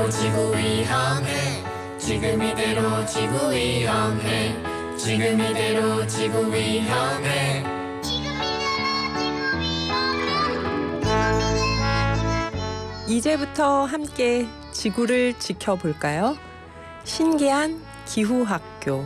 이대로 지구 위험해. 지금 이대로 지구 위험해. 지금 이대로 지구 위험해. 이제부터 함께 지구를 지켜볼까요? 신기한 기후학교.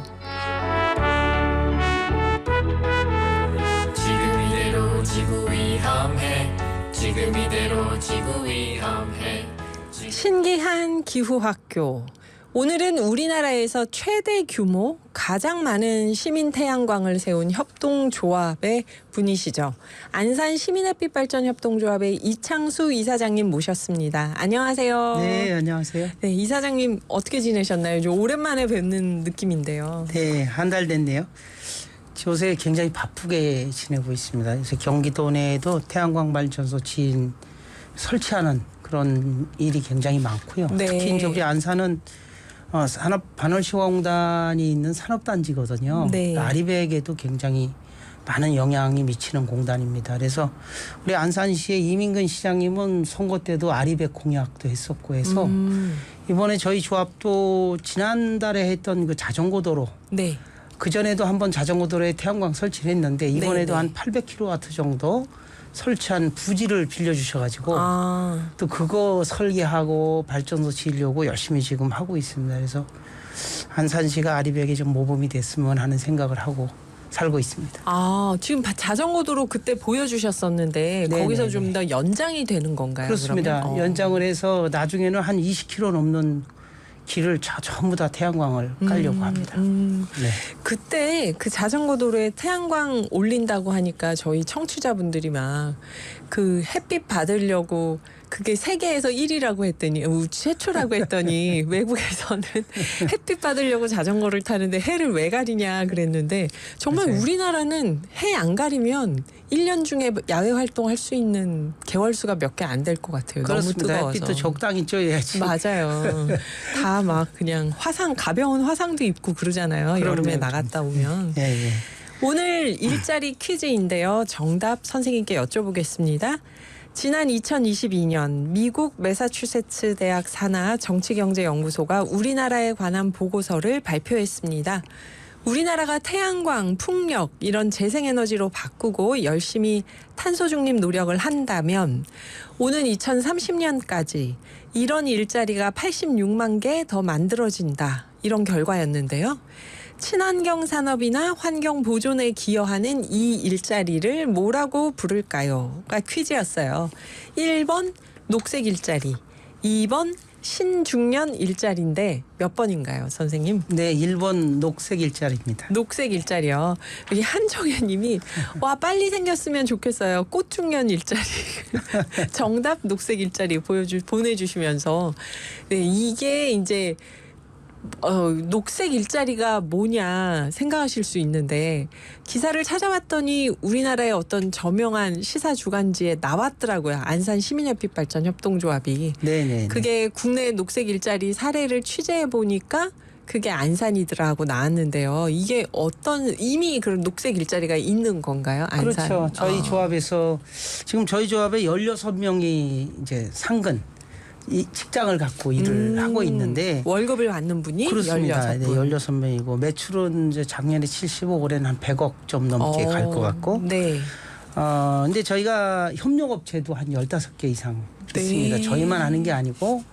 지금 이대로 지구 위험해. 지금 이대로 지구 위험해. 신기한 기후학교. 오늘은 우리나라에서 최대 규모, 가장 많은 시민 태양광을 세운 협동조합의 분이시죠. 안산 시민햇빛발전협동조합의 이창수 이사장님 모셨습니다. 안녕하세요. 네, 안녕하세요. 네, 이사장님 어떻게 지내셨나요? 좀 오랜만에 뵙는 느낌인데요. 네, 한 달 됐네요. 요새 굉장히 바쁘게 지내고 있습니다. 그래서 경기도 내에도 태양광 발전소 지인 설치하는 그런 일이 굉장히 많고요. 네. 특히 이제 우리 안산은 반월시공단이 있는 산업단지거든요. 네. 아리백에도 굉장히 많은 영향이 미치는 공단입니다. 그래서 우리 안산시의 이민근 시장님은 선거 때도 아리백 공약도 했었고 해서 이번에 저희 조합도 지난달에 했던 그 자전거도로 네. 그전에도 한번 자전거도로에 태양광 설치를 했는데 이번에도 네. 한 800kW 정도 설치한 부지를 빌려주셔가지고 또 그거 설계하고 발전소 지으려고 열심히 지금 하고 있습니다. 그래서 안산시가 아리백에 좀 모범이 됐으면 하는 생각을 하고 살고 있습니다. 지금 자전거도로 그때 보여주셨었는데 네네네. 거기서 좀 더 연장이 되는 건가요? 그렇습니다. 그러면? 연장을 해서 나중에는 한 20km 넘는 길을 전부 다 태양광을 깔려고 합니다. 네. 그때 그 자전거 도로에 태양광 올린다고 하니까 저희 청취자분들이 막 그 햇빛 받으려고 그게 세계에서 1위라고 했더니 최초라고 했더니 외국에서는 햇빛 받으려고 자전거를 타는데 해를 왜 가리냐 그랬는데 정말 맞아요. 우리나라는 해 안 가리면 1년 중에 야외 활동할 수 있는 개월수가 몇 개 안 될 것 같아요. 그렇습니다. 너무 뜨거워서. 햇빛도 적당히 쬐야지. 맞아요. 다 막 그냥 가벼운 화상도 입고 그러잖아요. 그럼요. 여름에 나갔다 오면. 예, 예. 오늘 일자리 퀴즈인데요. 정답 선생님께 여쭤보겠습니다. 지난 2022년 미국 매사추세츠 대학 산하 정치경제연구소가 우리나라에 관한 보고서를 발표했습니다. 우리나라가 태양광, 풍력 이런 재생에너지로 바꾸고 열심히 탄소 중립 노력을 한다면 오는 2030년까지 이런 일자리가 86만 개 더 만들어진다. 이런 결과였는데요. 친환경 산업이나 환경 보존에 기여하는 이 일자리를 뭐라고 부를까요?가 퀴즈였어요. 1번 녹색 일자리, 2번 신중년 일자리인데 몇 번인가요, 선생님? 네, 1번 녹색 일자리입니다. 녹색 일자리요. 여기 한정현 님이 와 빨리 생겼으면 좋겠어요. 꽃중년 일자리. 정답 녹색 일자리 보내주시면서 네, 이게 이제 녹색 일자리가 뭐냐 생각하실 수 있는데 기사를 찾아봤더니 우리나라의 어떤 저명한 시사 주간지에 나왔더라고요. 안산 시민햇빛발전 협동조합이. 네네. 그게 국내 녹색 일자리 사례를 취재해 보니까 그게 안산이더라고 나왔는데요. 이게 이미 그런 녹색 일자리가 있는 건가요? 안산. 그렇죠. 저희 조합에서 지금 저희 조합에 16명이 이제 상근 이 직장을 갖고 일을 하고 있는데 월급을 받는 분이 그렇습니다. 16분. 네, 16명이고 매출은 이제 작년에 70억, 올해는 한 100억 좀 넘게 갈 것 같고. 네. 근데 저희가 협력업체도 한 15개 이상 있습니다. 네. 저희만 하는 게 아니고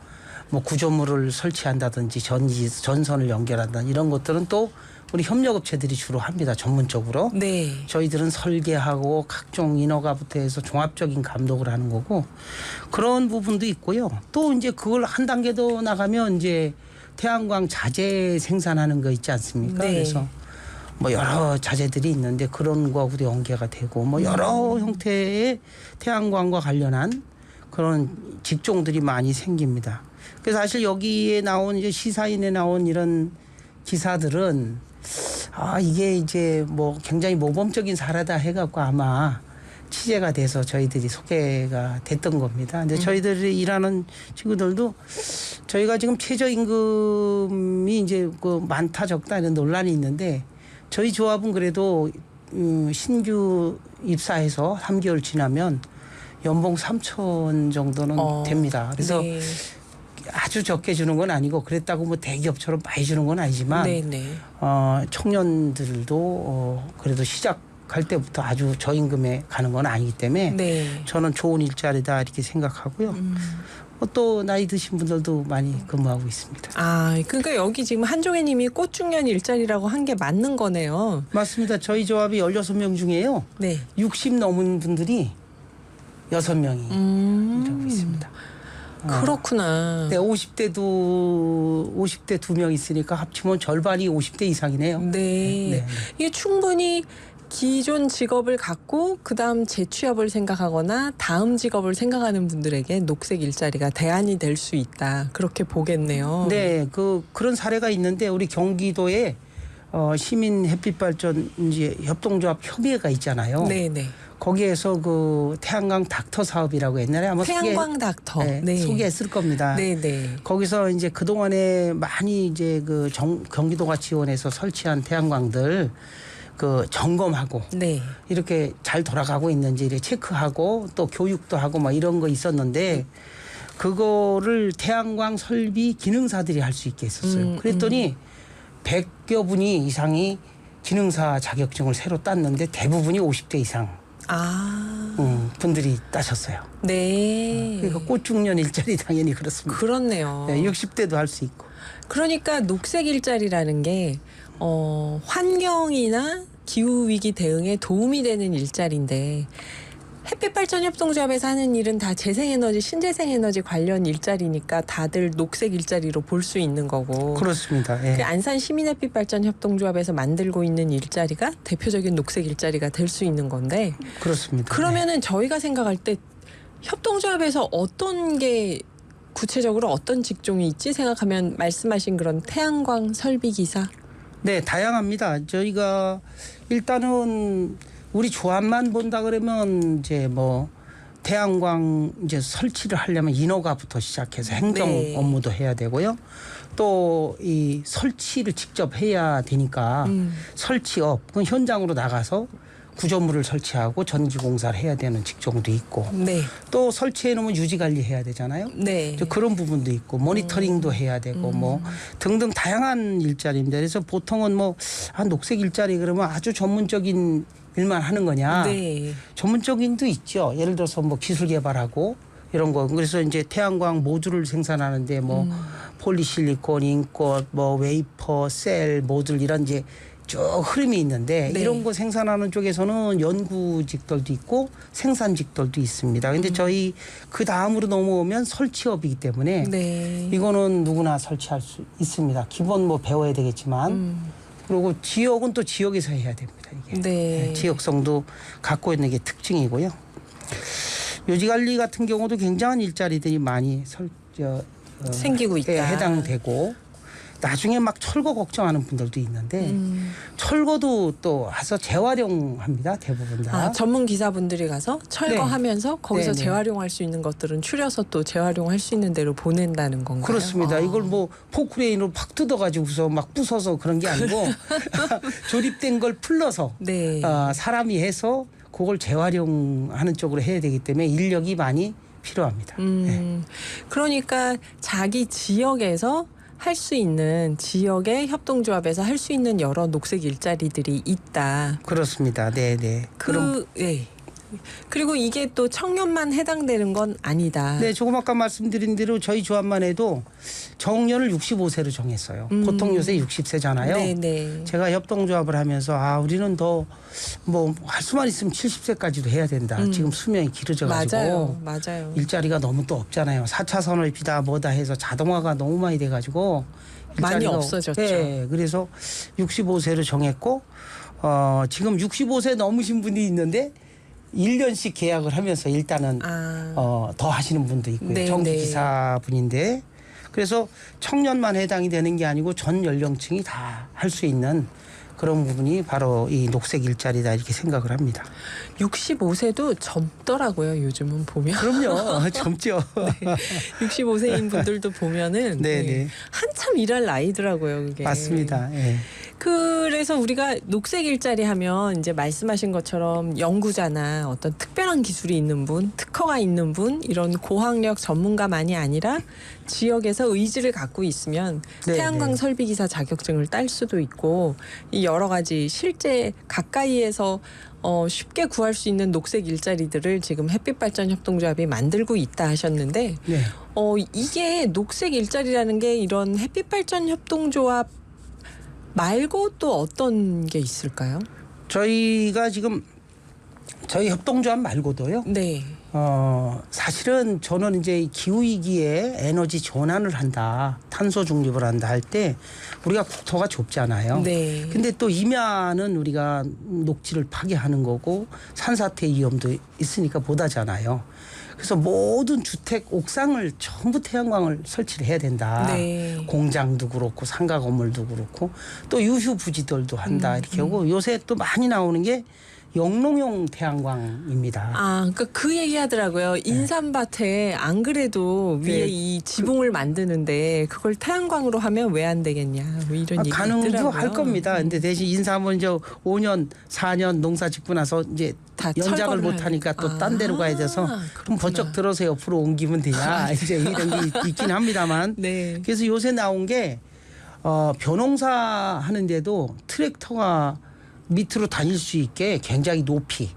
뭐 구조물을 설치한다든지 전선을 연결한다 이런 것들은 또 우리 협력업체들이 주로 합니다. 전문적으로. 네. 저희들은 설계하고 각종 인허가부터 해서 종합적인 감독을 하는 거고 그런 부분도 있고요. 또 이제 그걸 한 단계 더 나가면 이제 태양광 자재 생산하는 거 있지 않습니까? 네. 그래서 뭐 여러 자재들이 있는데 그런 거하고도 연계가 되고 뭐 여러 형태의 태양광과 관련한 그런 직종들이 많이 생깁니다. 그래서 사실 여기에 나온 이제 시사인에 나온 이런 기사들은 이게 이제 뭐 굉장히 모범적인 사례다 해갖고 아마 취재가 돼서 저희들이 소개가 됐던 겁니다. 근데 저희들이 일하는 친구들도 저희가 지금 최저임금이 이제 그 많다 적다 이런 논란이 있는데 저희 조합은 그래도 신규 입사해서 3개월 지나면 연봉 3천 정도는 됩니다. 그래서 네. 아주 적게 주는 건 아니고 그랬다고 뭐 대기업처럼 많이 주는 건 아니지만 네네. 청년들도 그래도 시작할 때부터 아주 저임금에 가는 건 아니기 때문에 네. 저는 좋은 일자리다 이렇게 생각하고요. 또 나이 드신 분들도 많이 근무하고 있습니다. 아, 그러니까 여기 지금 한종애님이 꽃중년 일자리라고 한 게 맞는 거네요. 맞습니다. 저희 조합이 16명 중에요. 네. 60 넘은 분들이 6명이 일하고 있습니다. 그렇구나. 네, 50대 2명 있으니까 합치면 절반이 50대 이상이네요. 네. 이게 충분히 기존 직업을 갖고 그다음 재취업을 생각하거나 다음 직업을 생각하는 분들에게 녹색 일자리가 대안이 될 수 있다. 그렇게 보겠네요. 네, 그런 사례가 있는데 우리 경기도에 시민 햇빛 발전 이제 협동조합 협의회가 있잖아요. 네네. 거기에서 그 태양광 닥터 사업이라고 옛날에 아마 태양광 닥터. 네. 소개했을 겁니다. 네네. 거기서 이제 그 동안에 많이 이제 경기도가 지원해서 설치한 태양광들 점검하고 네. 이렇게 잘 돌아가고 있는지 이렇게 체크하고 또 교육도 하고 막 이런 거 있었는데 그거를 태양광 설비 기능사들이 할 수 있게 했었어요. 그랬더니 100여 분이 이상이 기능사 자격증을 새로 땄는데 대부분이 50대 이상 분들이 따셨어요. 네. 그러니까 꽃중년 일자리 당연히 그렇습니다. 그렇네요. 네, 60대도 할 수 있고. 그러니까 녹색 일자리라는 게 환경이나 기후 위기 대응에 도움이 되는 일자리인데 햇빛발전협동조합에서 하는 일은 다 재생에너지, 신재생에너지 관련 일자리니까 다들 녹색 일자리로 볼 수 있는 거고. 그렇습니다. 예. 그 안산 시민햇빛발전협동조합에서 만들고 있는 일자리가 대표적인 녹색 일자리가 될 수 있는 건데. 그렇습니다. 그러면은 저희가 생각할 때 협동조합에서 어떤 게 구체적으로 어떤 직종이 있지 생각하면 말씀하신 그런 태양광 설비 기사. 네, 다양합니다. 저희가 일단은 우리 조합만 본다 그러면 이제 뭐 태양광 이제 설치를 하려면 인허가부터 시작해서 행정 네. 업무도 해야 되고요. 또 이 설치를 직접 해야 되니까 설치업, 그 현장으로 나가서 구조물을 설치하고 전기 공사를 해야 되는 직종도 있고 네. 또 설치해 놓으면 유지 관리해야 되잖아요. 네. 이제 그런 부분도 있고 모니터링도 해야 되고 뭐 등등 다양한 일자리입니다. 그래서 보통은 뭐 녹색 일자리 그러면 아주 전문적인 일만 하는 거냐? 네. 전문적인도 있죠. 예를 들어서 뭐 기술 개발하고 이런 거. 그래서 이제 태양광 모듈을 생산하는데 뭐 폴리실리콘, 인꽃, 뭐 웨이퍼, 셀, 모듈 이런 이제 쭉 흐름이 있는데 네. 이런 거 생산하는 쪽에서는 연구직들도 있고 생산직들도 있습니다. 근데 저희 그 다음으로 넘어오면 설치업이기 때문에 네. 이거는 누구나 설치할 수 있습니다. 기본 뭐 배워야 되겠지만 그리고 지역은 또 지역에서 해야 됩니다. 이게 네. 지역성도 갖고 있는 게 특징이고요. 요지관리 같은 경우도 굉장한 일자리들이 많이 생기고 있다. 해당되고 나중에 막 철거 걱정하는 분들도 있는데 철거도 또 와서 재활용합니다. 대부분 다. 전문 기사분들이 가서 철거하면서 거기서 네네. 재활용할 수 있는 것들은 추려서 또 재활용할 수 있는 대로 보낸다는 건가요? 그렇습니다. 이걸 뭐 포크레인으로 팍 뜯어가지고서 막 부숴서 그런 게 아니고 조립된 걸 풀러서 네. 사람이 해서 그걸 재활용하는 쪽으로 해야 되기 때문에 인력이 많이 필요합니다. 네. 그러니까 자기 지역에서 할 수 있는 지역의 협동조합에서 할 수 있는 여러 녹색 일자리들이 있다. 그렇습니다. 네네. 네. 그리고 이게 또 청년만 해당되는 건 아니다. 네, 조금 아까 말씀드린 대로 저희 조합만 해도 정년을 65세로 정했어요. 보통 요새 60세잖아요. 네네. 제가 협동조합을 하면서 우리는 더 뭐 할 수만 있으면 70세까지도 해야 된다. 지금 수명이 길어져가지고 맞아요. 일자리가 너무 또 없잖아요. 4차 산업이다 뭐다 해서 자동화가 너무 많이 돼가지고 많이 일자리가 없어졌죠. 네, 그래서 65세로 정했고 지금 65세 넘으신 분이 있는데 1년씩 계약을 하면서 일단은 더 하시는 분도 있고요. 네, 전기기사 분인데 그래서 청년만 해당이 되는 게 아니고 전 연령층이 다 할 수 있는 그런 부분이 바로 이 녹색 일자리다 이렇게 생각을 합니다. 65세도 젊더라고요. 요즘은 보면. 그럼요. 젊죠. 65세인 분들도 보면은 네네. 한참 일할 나이더라고요. 그게. 맞습니다. 예. 그래서 우리가 녹색 일자리 하면 이제 말씀하신 것처럼 연구자나 어떤 특별한 기술이 있는 분, 특허가 있는 분, 이런 고학력 전문가만이 아니라 지역에서 의지를 갖고 있으면 네, 태양광 네. 설비기사 자격증을 딸 수도 있고, 이 여러 가지 실제 가까이에서 쉽게 구할 수 있는 녹색 일자리들을 지금 햇빛발전협동조합이 만들고 있다 하셨는데, 네. 이게 녹색 일자리라는 게 이런 햇빛발전협동조합 말고 또 어떤 게 있을까요? 저희가 지금 저희 협동조합 말고도요. 네. 사실은 저는 이제 기후 위기에 에너지 전환을 한다, 탄소 중립을 한다 할 때 우리가 국토가 좁잖아요. 네. 근데 또 임야는 우리가 녹지를 파괴하는 거고 산사태 위험도 있으니까 못하잖아요. 그래서 모든 주택 옥상을 전부 태양광을 설치를 해야 된다. 네. 공장도 그렇고 상가 건물도 그렇고 또 유휴 부지들도 한다 이렇게 하고 요새 또 많이 나오는 게 영농용 태양광입니다. 아, 그러니까 그 얘기 하더라고요. 인삼밭에 안 그래도 위에 네. 이 지붕을 만드는데 그걸 태양광으로 하면 왜 안 되겠냐. 뭐 이런 얘기 가능도 있더라고요. 할 겁니다. 근데 대신 인삼은 이제 5년, 4년 농사 짓고 나서 이제 다 연작을 철거를 못 하니까 또 딴 데로 가야 돼서 그럼 그렇구나. 번쩍 들어서 옆으로 옮기면 되냐 이제 이런 게 있긴 합니다만. 네. 그래서 요새 나온 게 벼농사 하는데도 트랙터가 밑으로 다닐 수 있게 굉장히 높이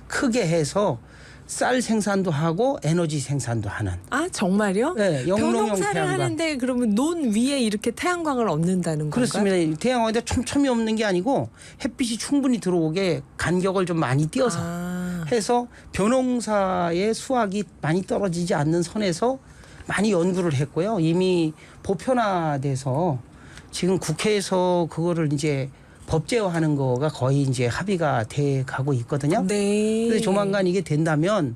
크게 해서 쌀 생산도 하고 에너지 생산도 하는. 아, 정말요? 네, 영농용 벼농사를 태양광. 하는데 그러면 논 위에 이렇게 태양광을 얻는다는 건가요? 그렇습니다. 태양광에다 촘촘히 없는 게 아니고 햇빛이 충분히 들어오게 간격을 좀 많이 띄어서 해서 벼농사의 수확이 많이 떨어지지 않는 선에서 많이 연구를 했고요. 이미 보편화돼서 지금 국회에서 그거를 이제 법제화하는 거가 거의 이제 합의가 돼 가고 있거든요. 네. 그래서 조만간 이게 된다면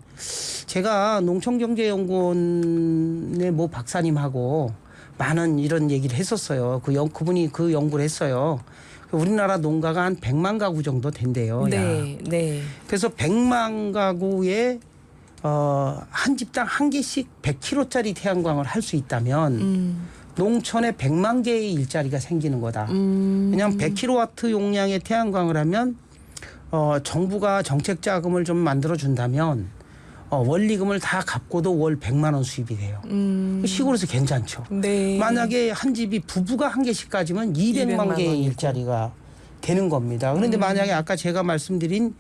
제가 농촌경제연구원의 모 박사님하고 많은 이런 얘기를 했었어요. 그분이 그 연구를 했어요. 우리나라 농가가 한 100만 가구 정도 된대요. 네. 네. 그래서 100만 가구에 한 집당 한 개씩 100kW짜리 태양광을 할 수 있다면 농촌에 100만 개의 일자리가 생기는 거다. 왜냐하면 100kW 용량의 태양광을 하면 정부가 정책 자금을 좀 만들어 준다면 원리금을 다 갚고도 월 100만 원 수입이 돼요. 시골에서 괜찮죠. 네. 만약에 한 집이 부부가 한 개씩 가지면 200만 개의 원이고. 일자리가 되는 겁니다. 그런데 만약에 아까 제가 말씀드린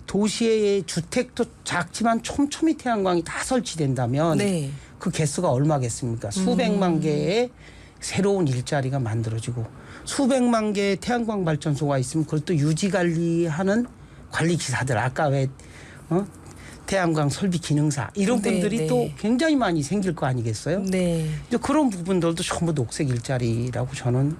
도시의 주택도 작지만 촘촘히 태양광이 다 설치된다면 네. 그 개수가 얼마겠습니까? 수백만 개의 새로운 일자리가 만들어지고 수백만 개의 태양광 발전소가 있으면 그걸 또 유지 관리하는 관리 기사들 아까 왜 태양광 설비 기능사 이런 네, 분들이 네. 또 굉장히 많이 생길 거 아니겠어요? 네. 이제 그런 부분들도 전부 녹색 일자리라고 저는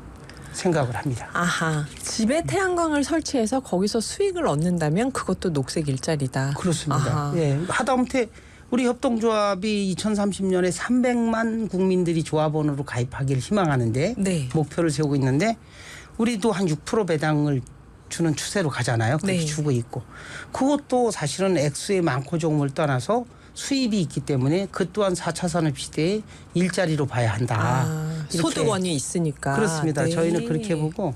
생각을 합니다. 아하. 집에 태양광을 설치해서 거기서 수익을 얻는다면 그것도 녹색 일자리다. 그렇습니다. 아하. 예, 하다못해 우리 협동조합이 2030년에 300만 국민들이 조합원으로 가입하기를 희망하는데 네. 목표를 세우고 있는데 우리도 한 6% 배당을 주는 추세로 가잖아요. 그렇게 네. 주고 있고 그것도 사실은 액수의 많고 적음을 떠나서 수입이 있기 때문에 그 또한 4차 산업시대의 일자리로 봐야 한다. 아, 이렇게. 소득원이 있으니까. 그렇습니다. 네. 저희는 그렇게 보고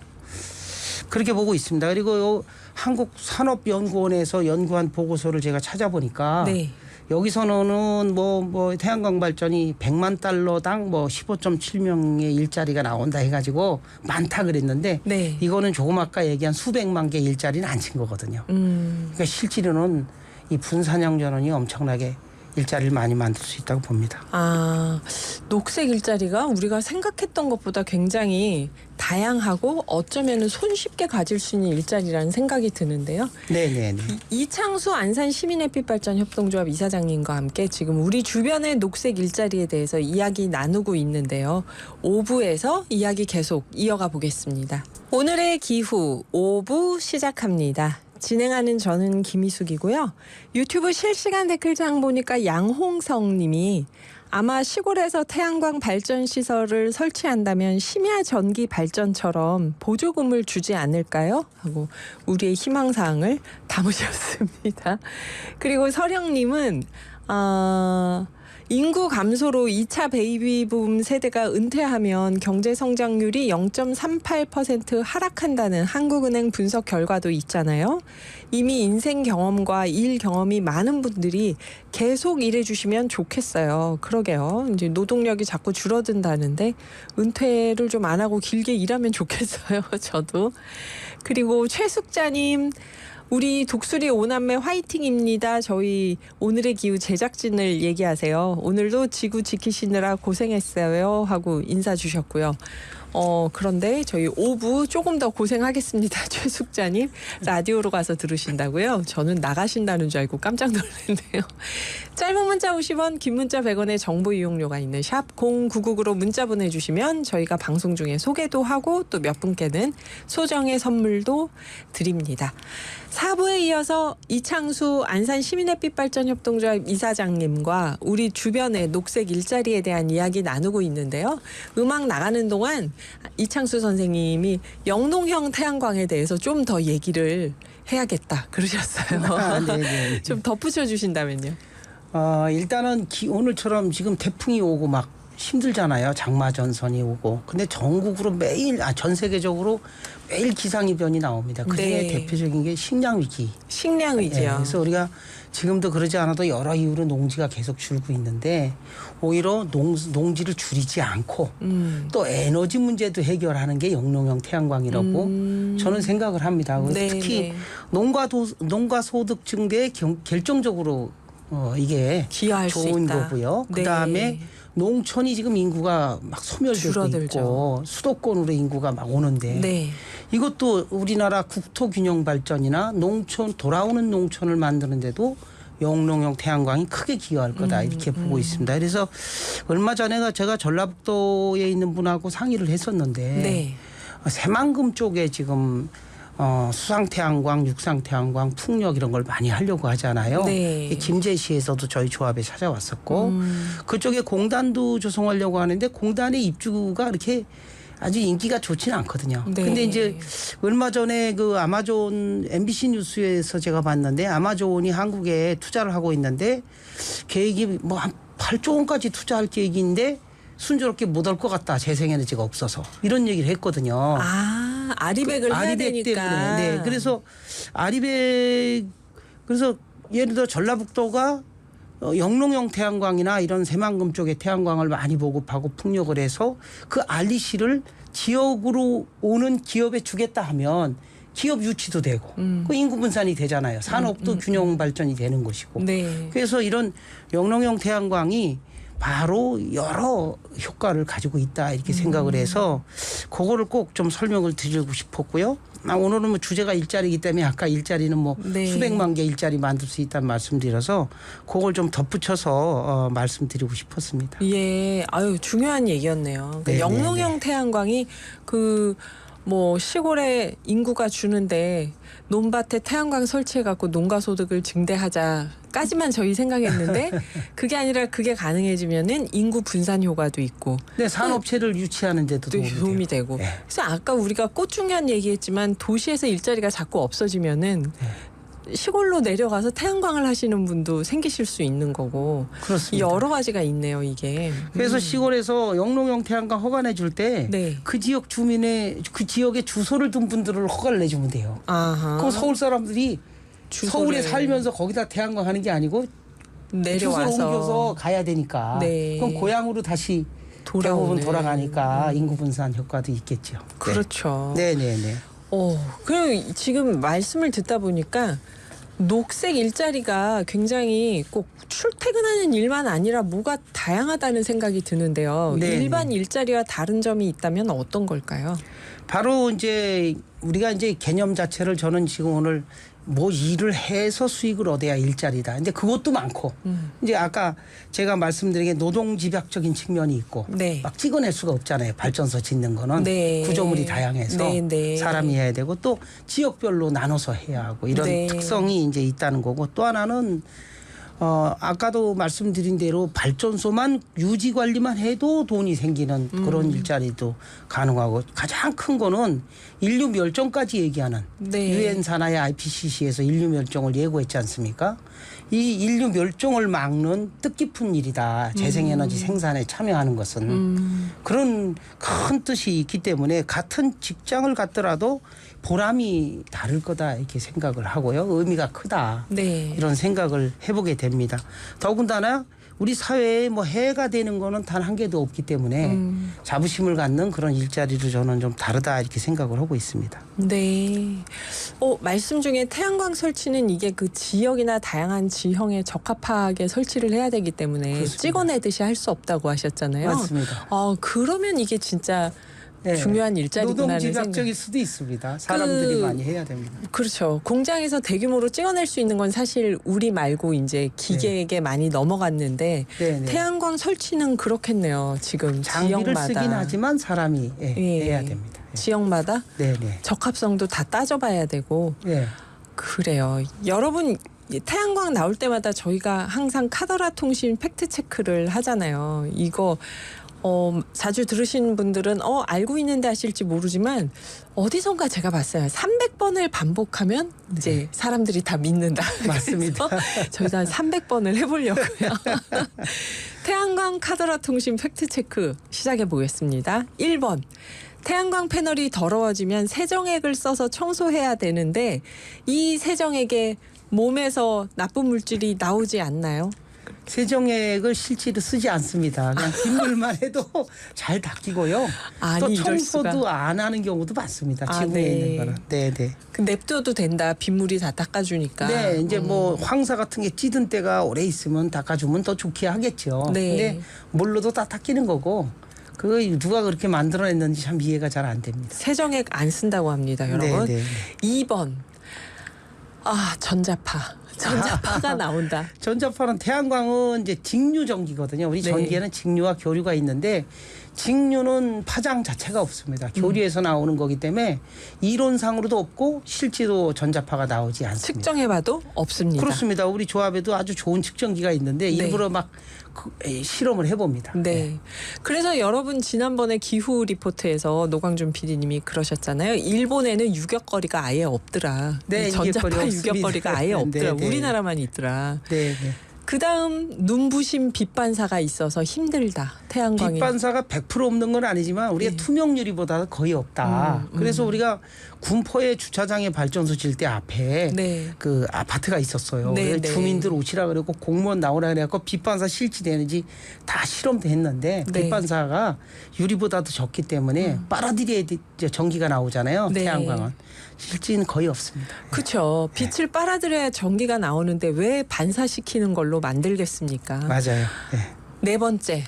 있습니다. 그리고 요 한국산업연구원에서 연구한 보고서를 제가 찾아보니까 네. 여기서는 뭐 태양광 발전이 100만 달러당 뭐 15.7명의 일자리가 나온다 해가지고 많다 그랬는데 네. 이거는 조금 아까 얘기한 수백만 개 일자리는 안 친 거거든요. 그러니까 실제로는 이 분산형 전원이 엄청나게 일자리를 많이 만들 수 있다고 봅니다. 아, 녹색 일자리가 우리가 생각했던 것보다 굉장히 다양하고 어쩌면 손쉽게 가질 수 있는 일자리라는 생각이 드는데요. 네네네. 이창수 안산시민햇빛발전협동조합 이사장님과 함께 지금 우리 주변의 녹색 일자리에 대해서 이야기 나누고 있는데요. 5부에서 이야기 계속 이어가 보겠습니다. 오늘의 기후 5부 시작합니다. 진행하는 저는 김희숙이고요. 유튜브 실시간 댓글창 보니까 양홍성 님이 아마 시골에서 태양광 발전 시설을 설치한다면 심야 전기 발전처럼 보조금을 주지 않을까요? 하고 우리의 희망사항을 담으셨습니다. 그리고 서령님은 인구 감소로 2차 베이비붐 세대가 은퇴하면 경제 성장률이 0.38% 하락한다는 한국은행 분석 결과도 있잖아요. 이미 인생 경험과 일 경험이 많은 분들이 계속 일해 주시면 좋겠어요. 그러게요. 이제 노동력이 자꾸 줄어든다는데 은퇴를 좀 안 하고 길게 일하면 좋겠어요. 저도. 그리고 최숙자님, 우리 독수리 오남매 화이팅입니다. 저희 오늘의 기후 제작진을 얘기하세요. 오늘도 지구 지키시느라 고생했어요 하고 인사 주셨고요. 그런데 저희 5부 조금 더 고생하겠습니다. 최숙자님 라디오로 가서 들으신다고요? 저는 나가신다는 줄 알고 깜짝 놀랐네요. 짧은 문자 50원, 긴 문자 100원의 정보 이용료가 있는 샵 0999로 문자 보내주시면 저희가 방송 중에 소개도 하고 또 몇 분께는 소정의 선물도 드립니다. 4부에 이어서 이창수 안산시민햇빛발전협동조합 이사장님과 우리 주변의 녹색 일자리에 대한 이야기 나누고 있는데요. 음악 나가는 동안 이창수 선생님이 영농형 태양광에 대해서 좀 더 얘기를 해야겠다 그러셨어요. 네네. 좀 덧붙여 주신다면요. 일단은 오늘처럼 지금 태풍이 오고 막 힘들잖아요. 장마 전선이 오고. 근데 전국으로 매일 전 세계적으로 매일 기상이변이 나옵니다. 그중에 네. 대표적인 게 식량 위기. 식량 예, 위기요. 그래서 우리가 지금도 그러지 않아도 여러 이유로 농지가 계속 줄고 있는데 오히려 농지를 줄이지 않고 또 에너지 문제도 해결하는 게 영농형 태양광이라고 저는 생각을 합니다. 네, 특히 네. 농가 소득 증대에 결정적으로 이게 기여할 수 좋은 있다. 거고요. 네. 그다음에 농촌이 지금 인구가 막 소멸되고 줄어들죠. 있고 수도권으로 인구가 막 오는데 네. 이것도 우리나라 국토 균형 발전이나 농촌 돌아오는 농촌을 만드는데도 영농형 태양광이 크게 기여할 거다 이렇게 보고 있습니다. 그래서 얼마 전에 제가 전라북도에 있는 분하고 상의를 했었는데 네. 새만금 쪽에 지금 수상태양광, 육상태양광, 풍력 이런 걸 많이 하려고 하잖아요. 네. 김제시에서도 저희 조합에 찾아왔었고 그쪽에 공단도 조성하려고 하는데 공단의 입주가 그렇게 아주 인기가 좋지는 않거든요. 네. 근데 이제 얼마 전에 그 아마존 MBC 뉴스에서 제가 봤는데 아마존이 한국에 투자를 하고 있는데 계획이 뭐 한 8조 원까지 투자할 계획인데 순조롭게 못 올 것 같다. 재생에너지가 없어서. 이런 얘기를 했거든요. 아리백을 해야 아리백 되니까. 때문에. 네. 그래서 아리백 그래서 예를 들어 전라북도가 영농형 태양광이나 이런 새만금 쪽에 태양광을 많이 보급하고 풍력을 해서 그 알리시를 지역으로 오는 기업에 주겠다 하면 기업 유치도 되고 그 인구 분산이 되잖아요. 산업도 균형 발전이 되는 것이고. 네. 그래서 이런 영농형 태양광이 바로 여러 효과를 가지고 있다 이렇게 생각을 해서 그거를 꼭 좀 설명을 드리고 싶었고요. 오늘은 뭐 주제가 일자리이기 때문에 아까 일자리는 뭐 네. 수백만 개 일자리 만들 수 있다는 말씀드려서 그걸 좀 덧붙여서 말씀드리고 싶었습니다. 예, 아유 중요한 얘기였네요. 그러니까 네, 영농형 태양광이 그 뭐 시골에 인구가 주는데 논밭에 태양광 설치해갖고 농가 소득을 증대하자까지만 저희 생각했는데 그게 아니라 그게 가능해지면은 인구 분산 효과도 있고 네, 산업체를 유치하는 데도 또 도움이 되고. 되고. 네. 그래서 아까 우리가 꽃중요한 얘기했지만 도시에서 일자리가 자꾸 없어지면은 시골로 내려가서 태양광을 하시는 분도 생기실 수 있는 거고 그렇습니다. 여러 가지가 있네요 이게. 그래서 시골에서 영농형 태양광 허가내 줄 때 그 네. 지역 주민의 그 지역에 주소를 둔 분들을 허가를 내주면 돼요. 아하. 그럼 서울 사람들이 주소를 서울에 살면서 거기다 태양광 하는 게 아니고 주소를 내려와서 옮겨서 가야 되니까 네. 그럼 고향으로 다시 돌아오는. 대부분 돌아가니까 인구 분산 효과도 있겠죠. 그렇죠. 네, 네, 네. 그리고 지금 말씀을 듣다 보니까 녹색 일자리가 굉장히 꼭 출퇴근하는 일만 아니라 뭐가 다양하다는 생각이 드는데요. 네, 일반 일자리와 다른 점이 있다면 어떤 걸까요? 바로 이제 우리가 이제 개념 자체를 저는 지금 오늘 뭐 일을 해서 수익을 얻어야 일자리다. 근데 그것도 많고 이제 아까 제가 말씀드린 게 노동 집약적인 측면이 있고 네. 막 찍어낼 수가 없잖아요. 발전소 짓는 거는 네. 구조물이 다양해서 네, 네. 사람이 해야 되고 또 지역별로 나눠서 해야 하고 이런 네. 특성이 이제 있다는 거고 또 하나는 아까도 말씀드린 대로 발전소만 유지 관리만 해도 돈이 생기는 그런 일자리도 가능하고 가장 큰 거는 인류 멸종까지 얘기하는 네. 유엔 산하의 IPCC에서 인류 멸종을 예고했지 않습니까? 이 인류 멸종을 막는 뜻깊은 일이다. 재생에너지 생산에 참여하는 것은 그런 큰 뜻이 있기 때문에 같은 직장을 갖더라도 보람이 다를 거다 이렇게 생각을 하고요. 의미가 크다. 네. 이런 생각을 해보게 됩니다. 더군다나 우리 사회에 뭐 해가 되는 거는 단 한 개도 없기 때문에 자부심을 갖는 그런 일자리로 저는 좀 다르다 이렇게 생각을 하고 있습니다. 네. 말씀 중에 태양광 설치는 이게 그 지역이나 다양한 지형에 적합하게 설치를 해야 되기 때문에 그렇습니다. 찍어내듯이 할 수 없다고 하셨잖아요. 맞습니다. 그러면 이게 진짜 네. 중요한 일자리구나는 노동집약적일 수도 있습니다. 사람들이 많이 해야 됩니다. 그렇죠. 공장에서 대규모로 찍어낼 수 있는 건 사실 우리 말고 이제 기계에게 많이 넘어갔는데 네. 태양광 설치는 그렇겠네요. 지금 장비를 지역마다 쓰긴 하지만 사람이 예. 해야 됩니다. 지역마다 네네. 적합성도 다 따져봐야 되고 네. 그래요. 여러분 태양광 나올 때마다 저희가 항상 카더라 통신 팩트 체크를 하잖아요. 이거 자주 들으신 분들은 알고 있는데 하실지 모르지만 어디선가 제가 봤어요. 300번을 반복하면 이제 사람들이 다 믿는다. 맞습니다. 그래서 저희도 한 300번을 해보려고요. 태양광 카더라 통신 팩트 체크 시작해 보겠습니다. 1번. 태양광 패널이 더러워지면 세정액을 써서 청소해야 되는데 이 세정액에 몸에서 나쁜 물질이 나오지 않나요? 세정액을 실제로 쓰지 않습니다. 그냥 빗물만 해도 잘 닦이고요. 아니, 또 이럴 청소도 수가. 안 하는 경우도 많습니다. 아, 지구에 네. 있는 거는. 네네. 그 냅둬도 된다. 빗물이 다 닦아주니까. 네, 이제 뭐 황사 같은 게 찌든 때가 오래 있으면 닦아주면 더 좋게 하겠죠. 네. 근데 물로도 다 닦이는 거고 그거 누가 그렇게 만들어냈는지 참 이해가 잘 안 됩니다. 세정액 안 쓴다고 합니다, 여러분. 네. 2번. 전자파. 전자파가 나온다. 전자파는 태양광은 이제 직류 전기거든요. 우리 네. 전기에는 직류와 교류가 있는데 직류는 파장 자체가 없습니다. 교류에서 나오는 거기 때문에 이론상으로도 없고 실제로 전자파가 나오지 않습니다. 측정해봐도 없습니다. 그렇습니다. 우리 조합에도 아주 좋은 측정기가 있는데 네. 일부러 막 실험을 해봅니다. 네. 그래서 여러분 지난번에 기후 리포트에서 노광준 PD님이 그러셨잖아요. 일본에는 유격거리가 아예 없더라. 네, 이 전자파 유격거리 없습니다. 유격거리가 아예 없더라. 네, 네. 우리나라만 있더라. 네. 그다음 눈부신 빛 반사가 있어서 힘들다. 태양광이. 빛 반사가 100% 없는 건 아니지만 우리가 네. 투명 유리보다 거의 없다. 그래서 우리가 군포의 주차장에 발전소 질 때 앞에 네. 그 아파트가 있었어요. 네, 그래서 네. 주민들 오시라 그랬고 공무원 나오라 그래갖고 빛 반사 실지되는지 다 실험도 했는데 네. 빛 반사가 유리보다도 적기 때문에 빨아들여야 전기가 나오잖아요. 네. 태양광은 실제는 거의 없습니다. 그렇죠. 빛을 빨아들여야 전기가 나오는데 왜 반사시키는 걸로 만들겠습니까? 맞아요. 네. 네 번째.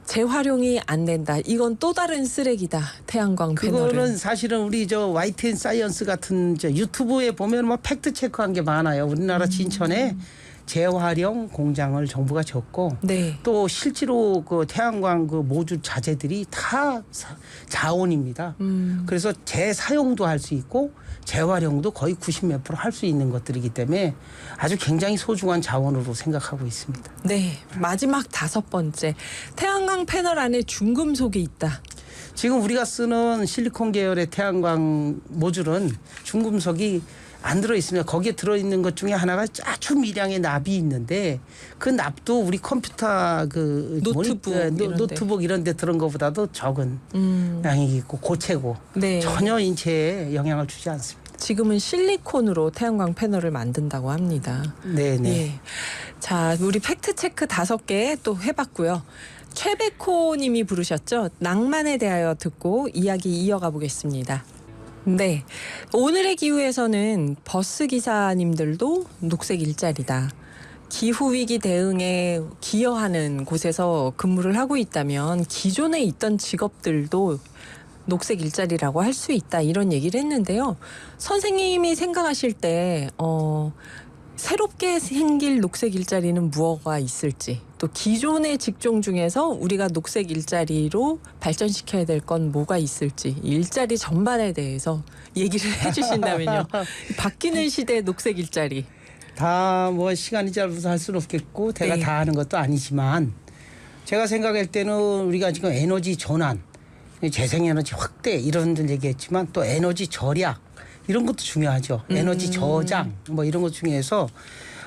재활용이 안 된다. 이건 또 다른 쓰레기다. 태양광 패널은. 그거는 사실은 우리 저 YTN 사이언스 같은 저 유튜브에 보면 뭐 팩트 체크한 게 많아요. 우리나라 진천에 재활용 공장을 정부가 졌고 네. 또 실제로 그 태양광 그 모듈 자재들이 다 자원입니다. 그래서 재사용도 할 수 있고 재활용도 거의 90몇 % 할 수 있는 것들이기 때문에 아주 굉장히 소중한 자원으로 생각하고 있습니다. 네. 마지막 5번째. 태양광 패널 안에 중금속이 있다. 지금 우리가 쓰는 실리콘 계열의 태양광 모듈은 중금속이 안 들어 있습니다. 거기에 들어 있는 것 중에 하나가 아주 미량의 납이 있는데 그 납도 우리 컴퓨터 그 노트북 이런 데 들은 것보다도 적은 양이 있고 고체고 네. 전혀 인체에 영향을 주지 않습니다. 지금은 실리콘으로 태양광 패널을 만든다고 합니다. 네네. 예. 자, 우리 팩트 체크 5개 또 해봤고요. 최백호 님이 부르셨죠? 낭만에 대하여 듣고 이야기 이어가 보겠습니다. 네. 오늘의 기후에서는 버스 기사님들도 녹색 일자리다. 기후위기 대응에 기여하는 곳에서 근무를 하고 있다면 기존에 있던 직업들도 녹색 일자리라고 할 수 있다. 이런 얘기를 했는데요. 선생님이 생각하실 때 새롭게 생길 녹색 일자리는 무엇가 있을지, 또 기존의 직종 중에서 우리가 녹색 일자리로 발전시켜야 될 건 뭐가 있을지, 일자리 전반에 대해서 얘기를 해주신다면요. 바뀌는 시대의 녹색 일자리. 다 뭐 시간이 짧아서 할 수는 없겠고 제가 네. 다 하는 것도 아니지만 제가 생각할 때는 우리가 지금 에너지 전환, 재생에너지 확대 이런 들 얘기했지만 또 에너지 절약 이런 것도 중요하죠. 에너지 저장 뭐 이런 것 중에서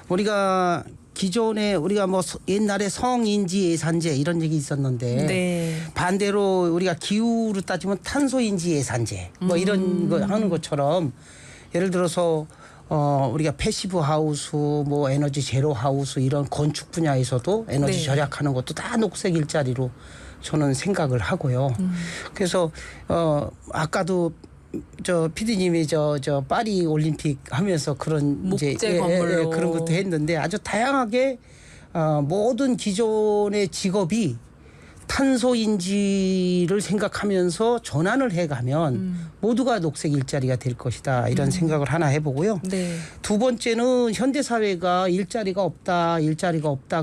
우리가 기존에 우리가 뭐 옛날에 성인지 예산제 이런 얘기 있었는데 네. 반대로 우리가 기후로 따지면 탄소인지 예산제 뭐 이런 거 하는 것처럼 예를 들어서 우리가 패시브 하우스 뭐 에너지 제로 하우스 이런 건축 분야에서도 에너지 네. 절약하는 것도 다 녹색 일자리로 저는 생각을 하고요. 그래서 아까도 저 PD님이 저 파리 올림픽 하면서 그런 목재 건물로 그런 것도 했는데 아주 다양하게 모든 기존의 직업이 탄소인지를 생각하면서 전환을 해가면 모두가 녹색 일자리가 될 것이다 이런 생각을 하나 해보고요. 네. 두 번째는 현대 사회가 일자리가 없다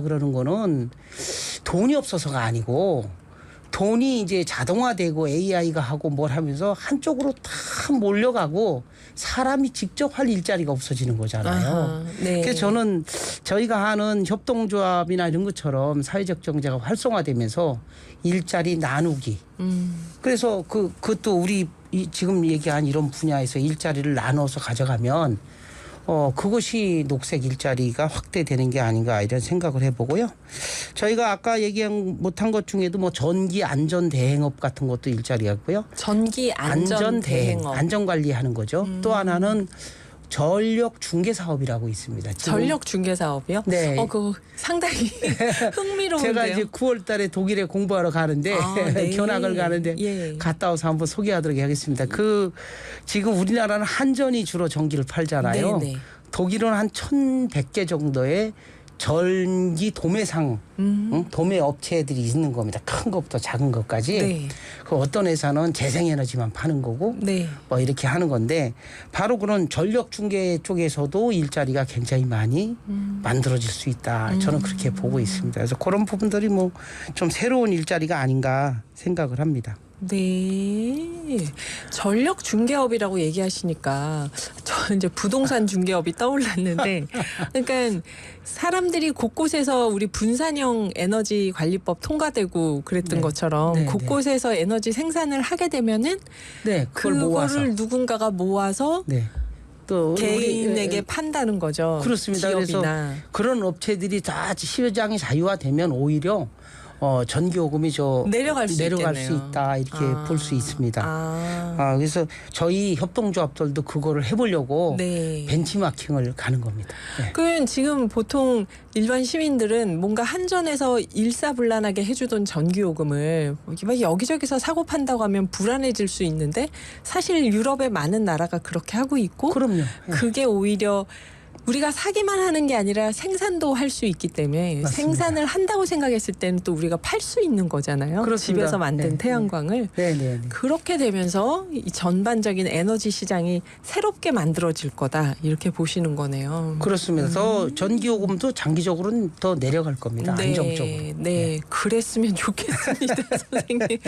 그러는 거는 돈이 없어서가 아니고 돈이 이제 자동화되고 AI가 하고 뭘 하면서 한쪽으로 다 몰려가고 사람이 직접 할 일자리가 없어지는 거잖아요. 아하, 네. 그래서 저는 저희가 하는 협동조합이나 이런 것처럼 사회적 경제가 활성화되면서 일자리 나누기. 그래서 그것도 우리 지금 얘기한 이런 분야에서 일자리를 나눠서 가져가면 그것이 녹색 일자리가 확대되는 게 아닌가 이런 생각을 해보고요. 저희가 아까 얘기한 못한 것 중에도 뭐 전기 안전 대행업 같은 것도 일자리였고요. 전기 안전 대행업. 안전 관리하는 거죠. 또 하나는 전력 중개 사업이라고 있습니다. 지금 전력 중개 사업이요? 네. 그거 상당히 흥미로운데요. 제가 이제 9월 달에 독일에 공부하러 가는데 네. 견학을 가는데 예. 갔다 와서 한번 소개하도록 하겠습니다. 지금 우리나라는 한전이 주로 전기를 팔잖아요. 네, 네. 독일은 한 1,100개 정도의 전기 도매상, 도매 업체들이 있는 겁니다. 큰 것부터 작은 것까지. 네. 그 어떤 회사는 재생에너지만 파는 거고 네. 뭐 이렇게 하는 건데 바로 그런 전력 중개 쪽에서도 일자리가 굉장히 많이 만들어질 수 있다. 저는 그렇게 보고 있습니다. 그래서 그런 부분들이 뭐 좀 새로운 일자리가 아닌가 생각을 합니다. 네. 전력 중개업이라고 얘기하시니까 저 이제 부동산 중개업이 떠올랐는데 그러니까 사람들이 곳곳에서 우리 분산형 에너지 관리법 통과되고 그랬던 네. 것처럼 네, 곳곳에서 에너지 생산을 하게 되면은 네, 그걸 모아서. 누군가가 모아서 네. 또 개인에게 우리, 판다는 거죠. 그렇습니다. 기업이나. 그래서 그런 업체들이 다 시장이 자유화되면 오히려 전기요금이 내려갈 수 수 있겠네요. 있다 이렇게 볼 수 있습니다. 그래서 저희 협동조합들도 그거를 해보려고 네. 벤치마킹을 가는 겁니다. 네. 그러면 지금 보통 일반 시민들은 뭔가 한전에서 일사불란하게 해주던 전기요금을 막 여기저기서 사고 판다고 하면 불안해질 수 있는데 사실 유럽의 많은 나라가 그렇게 하고 있고 그럼요. 네. 그게 오히려 우리가 사기만 하는 게 아니라 생산도 할 수 있기 때문에 맞습니다. 생산을 한다고 생각했을 때는 또 우리가 팔 수 있는 거잖아요. 그렇습니다. 집에서 만든 네. 태양광을. 네. 그렇게 되면서 이 전반적인 에너지 시장이 새롭게 만들어질 거다 이렇게 보시는 거네요. 그렇습니다. 더 전기요금도 장기적으로는 더 내려갈 겁니다. 안정적으로. 네, 그랬으면 좋겠습니다, 선생님.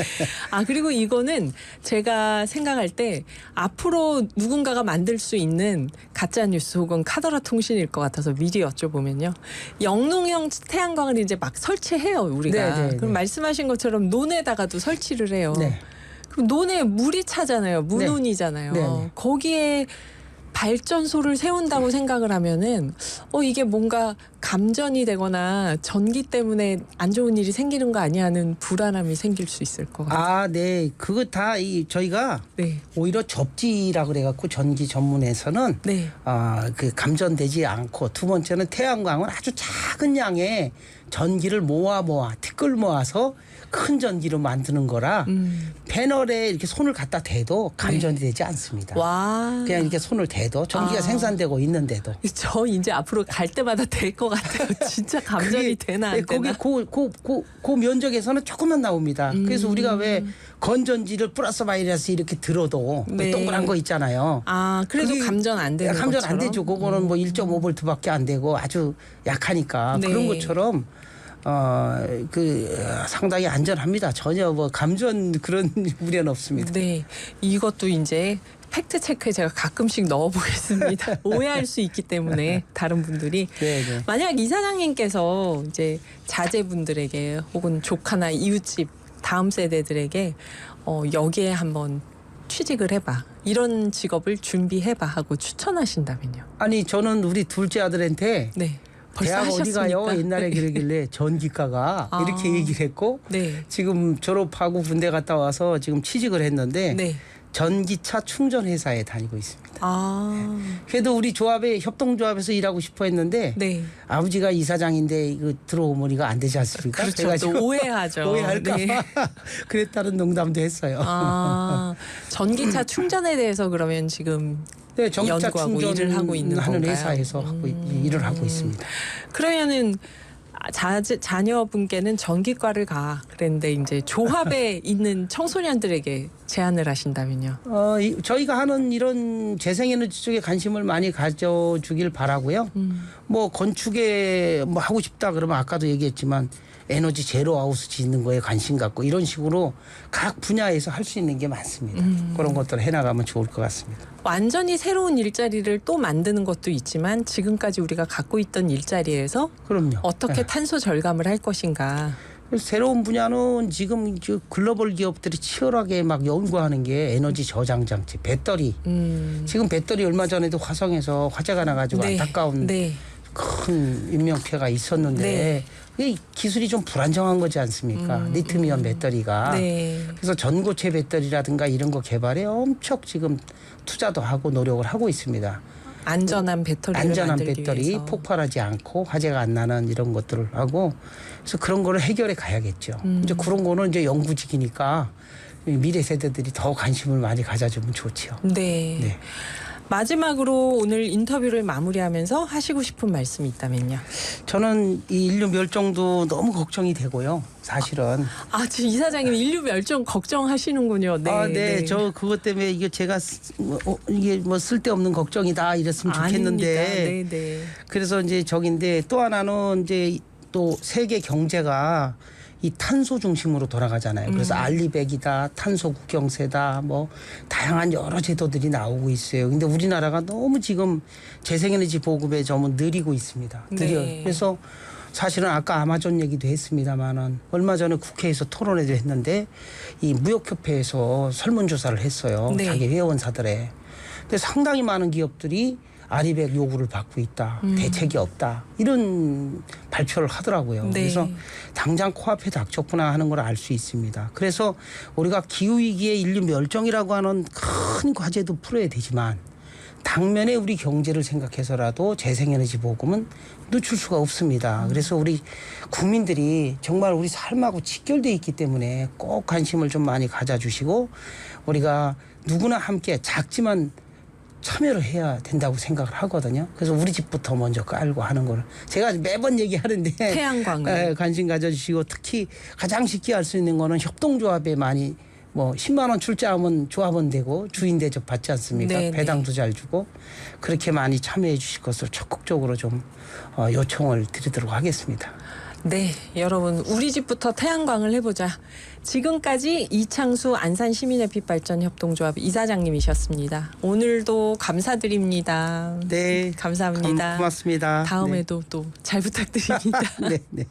그리고 이거는 제가 생각할 때 앞으로 누군가가 만들 수 있는 가짜 뉴스 혹은 카더라 통신일 것 같아서 미리 여쭤보면요. 영농형 태양광을 이제 막 설치해요, 우리가. 네. 그럼 말씀하신 것처럼 논에다가도 설치를 해요. 네. 그럼 논에 물이 차잖아요. 문온이잖아요. 네. 거기에 발전소를 세운다고 생각을 하면은 이게 뭔가 감전이 되거나 전기 때문에 안 좋은 일이 생기는 거 아니야 하는 불안함이 생길 수 있을 것 같아요. 네. 그거 다 저희가 네. 오히려 접지라 그래갖고 전기 전문에서는 네. 그 감전되지 않고 두 번째는 태양광은 아주 작은 양의 전기를 모아 티끌 모아서 큰 전기로 만드는 거라 패널에 이렇게 손을 갖다 대도 감전이 되지 않습니다. 와. 그냥 이렇게 손을 대도 전기가 생산되고 있는데도 저 이제 앞으로 갈 때마다 될 것 같아요. 진짜 감전이 되나 안 거기 되나. 그 면적에서는 조금만 나옵니다. 그래서 우리가 왜 건전지를 플러스 마이너스 이렇게 들어도 네. 동그란 거 있잖아요. 그래도 그게 감전 안 되는 감전 것처럼. 안 되죠. 그거는 뭐 1.5V밖에 안 되고 아주 약하니까 네. 그런 것처럼 상당히 안전합니다. 전혀 뭐 감전 그런 우려는 없습니다. 네, 이것도 이제 팩트 체크에 제가 가끔씩 넣어보겠습니다. 오해할 수 있기 때문에 다른 분들이 네. 만약 이사장님께서 이제 자제분들에게 혹은 조카나 이웃집 다음 세대들에게 여기에 한번 취직을 해봐, 이런 직업을 준비해봐 하고 추천하신다면요? 아니 저는 우리 둘째 아들한테 네. 벌써 대학 어디 하셨습니까? 가요? 옛날에 네. 그러길래 전기과가 아. 이렇게 얘기를 했고 네. 지금 졸업하고 군대 갔다 와서 지금 취직을 했는데 네. 전기차 충전 회사에 다니고 있습니다. 아. 그래도 우리 조합에 협동조합에서 일하고 싶어 했는데 네. 아버지가 이사장인데 이거 들어오면 이거 안 되지 않습니까? 그렇죠. 그래가지고 또 오해하죠. 오해할까 네. 봐 그랬다는 농담도 했어요. 아, 전기차 충전에 대해서 그러면 지금 네, 전기차 연구하고 일을 하고 있는 하는 건가요? 회사에서 일을 하고 있습니다. 그러면은 자녀분께는 전기과를 가 그랬는데 이제 조합에 있는 청소년들에게 제안을 하신다면요? 저희가 하는 이런 재생에너지 쪽에 관심을 많이 가져주길 바라고요. 뭐 건축에 뭐 하고 싶다 그러면 아까도 얘기했지만 에너지 제로 하우스 짓는 거에 관심 갖고 이런 식으로 각 분야에서 할 수 있는 게 많습니다. 그런 것들을 해나가면 좋을 것 같습니다. 완전히 새로운 일자리를 또 만드는 것도 있지만 지금까지 우리가 갖고 있던 일자리에서 그럼요. 어떻게 네. 탄소 절감을 할 것인가. 그래서 새로운 분야는 지금 글로벌 기업들이 치열하게 막 연구하는 게 에너지 저장 장치, 배터리. 지금 배터리 얼마 전에도 화성에서 화재가 나가지고 네. 안타까운 네. 큰 인명피해가 있었는데 네. 이 기술이 좀 불안정한 거지 않습니까? 리튬이온 배터리가. 네. 그래서 전고체 배터리라든가 이런 거 개발에 엄청 지금 투자도 하고 노력을 하고 있습니다. 안전한 배터리를 안전한 만들기 배터리, 위해서. 폭발하지 않고 화재가 안 나는 이런 것들을 하고 그래서 그런 거를 해결해 가야겠죠. 이제 그런 거는 이제 연구직이니까 미래 세대들이 더 관심을 많이 가져주면 좋죠. 네. 네. 마지막으로 오늘 인터뷰를 마무리하면서 하시고 싶은 말씀이 있다면요. 저는 이 인류 멸종도 너무 걱정이 되고요. 사실은. 아, 지금 이사장님 인류 멸종 걱정하시는군요. 네. 네. 저 그것 때문에 이게 제가 이게 뭐 쓸데없는 걱정이다 이랬으면 좋겠는데. 아닙니다. 네. 그래서 이제 저긴데 또 하나는 이제 또 세계 경제가 이 탄소 중심으로 돌아가잖아요. 그래서 알리백이다, 탄소 국경세다, 뭐 다양한 여러 제도들이 나오고 있어요. 근데 우리나라가 너무 지금 재생에너지 보급에 너무 느리고 있습니다. 네. 그래서 사실은 아까 아마존 얘기도 했습니다만은 얼마 전에 국회에서 토론회도 했는데 이 무역협회에서 설문조사를 했어요. 네. 자기 회원사들에. 근데 상당히 많은 기업들이 아리백 요구를 받고 있다. 대책이 없다. 이런 발표를 하더라고요. 네. 그래서 당장 코앞에 닥쳤구나 하는 걸 알 수 있습니다. 그래서 우리가 기후위기의 인류 멸종이라고 하는 큰 과제도 풀어야 되지만 당면에 우리 경제를 생각해서라도 재생에너지 보급은 늦출 수가 없습니다. 그래서 우리 국민들이 정말 우리 삶하고 직결되어 있기 때문에 꼭 관심을 좀 많이 가져주시고 우리가 누구나 함께 작지만 참여를 해야 된다고 생각을 하거든요. 그래서 우리 집부터 먼저 깔고 하는 거를 제가 매번 얘기하는데 태양광을. 관심 가져주시고 특히 가장 쉽게 할 수 있는 거는 협동조합에 많이 뭐 10만 원 출자하면 조합원 되고 주인 대접 받지 않습니까? 네, 배당도 잘 주고 그렇게 많이 참여해 주실 것을 적극적으로 좀 요청을 드리도록 하겠습니다. 네, 여러분 우리 집부터 태양광을 해보자. 지금까지 이창수 안산시민햇빛발전협동조합 이사장님이셨습니다. 오늘도 감사드립니다. 네, 감사합니다. 고맙습니다. 다음에도 또 잘 부탁드립니다. 네, 네.